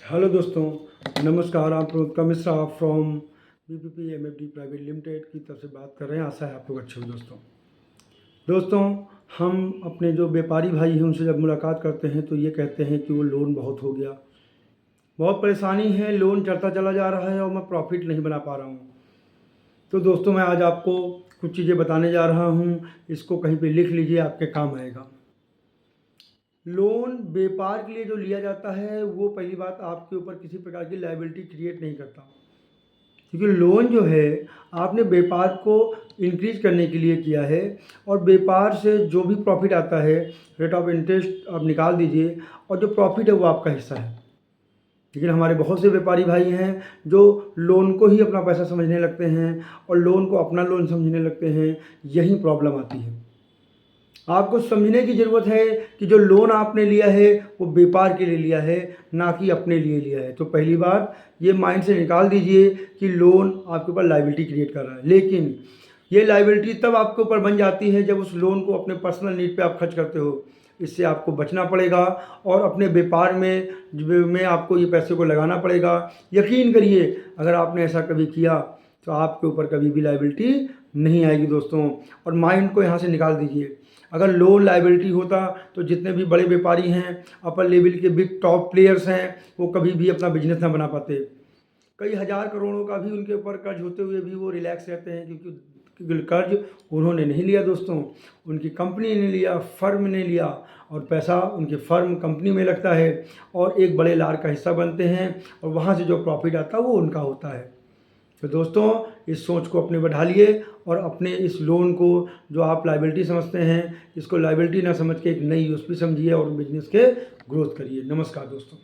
Hello दोस्तों, नमस्कार। आप प्रोत्का Mishra from BPP MFD private limited की तरफ से बात कर रहे हैं। आशा है आप लोग अच्छे हो। दोस्तों, हम अपने जो व्यापारी भाई हैं उनसे जब मुलाकात करते हैं तो ये कहते हैं कि वो लोन बहुत हो गया, बहुत परेशानी है, लोन चढ़ता चला जा रहा है और मैं प्रॉफिट नहीं बना पा रहा हूँ। तो दोस्तों, मैं आज आपको कुछ चीज़ें बताने जा रहा हूँ, इसको कहीं पे लिख लीजिए, आपके काम आएगा। लोन व्यापार के लिए जो लिया जाता है वो पहली बात आपके ऊपर किसी प्रकार की लायबिलिटी क्रिएट नहीं करता, क्योंकि लोन जो है आपने व्यापार को इंक्रीज करने के लिए किया है और व्यापार से जो भी प्रॉफिट आता है, रेट ऑफ इंटरेस्ट आप निकाल दीजिए और जो प्रॉफिट है वो आपका हिस्सा है। लेकिन हमारे बहुत से व्यापारी भाई हैं जो लोन को ही अपना पैसा समझने लगते हैं और लोन को अपना लोन समझने लगते हैं। यही प्रॉब्लम आती है। आपको समझने की ज़रूरत है कि जो लोन आपने लिया है वो व्यापार के लिए लिया है, ना कि अपने लिए लिया है। तो पहली बात ये माइंड से निकाल दीजिए कि लोन आपके ऊपर लायबिलिटी क्रिएट कर रहा है। लेकिन ये लायबिलिटी तब आपके ऊपर बन जाती है जब उस लोन को अपने पर्सनल नीड पे आप खर्च करते हो। इससे आपको बचना पड़ेगा और अपने व्यापार में आपको ये पैसे को लगाना पड़ेगा। यकीन करिए, अगर आपने ऐसा कभी किया तो आपके ऊपर कभी भी लायबिलिटी नहीं आएगी दोस्तों। और माइंड को यहाँ से निकाल दीजिए। अगर लो लायबिलिटी होता तो जितने भी बड़े व्यापारी हैं, अपर लेवल के बिग टॉप प्लेयर्स हैं, वो कभी भी अपना बिजनेस ना बना पाते। कई हज़ार करोड़ों का भी उनके ऊपर कर्ज होते हुए भी वो रिलैक्स रहते हैं, क्योंकि कर्ज उन्होंने नहीं लिया दोस्तों, उनकी कंपनी ने लिया, फर्म ने लिया और पैसा उनकी फर्म कंपनी में लगता है और एक बड़े लार का हिस्सा बनते हैं और वहाँ से जो प्रॉफिट आता है वो उनका होता है। तो दोस्तों, इस सोच को अपने बढ़ा लिए और अपने इस लोन को जो आप लायबिलिटी समझते हैं, इसको लायबिलिटी ना समझ के एक नई यूएसपी समझिए और बिजनेस के ग्रोथ करिए। नमस्कार दोस्तों।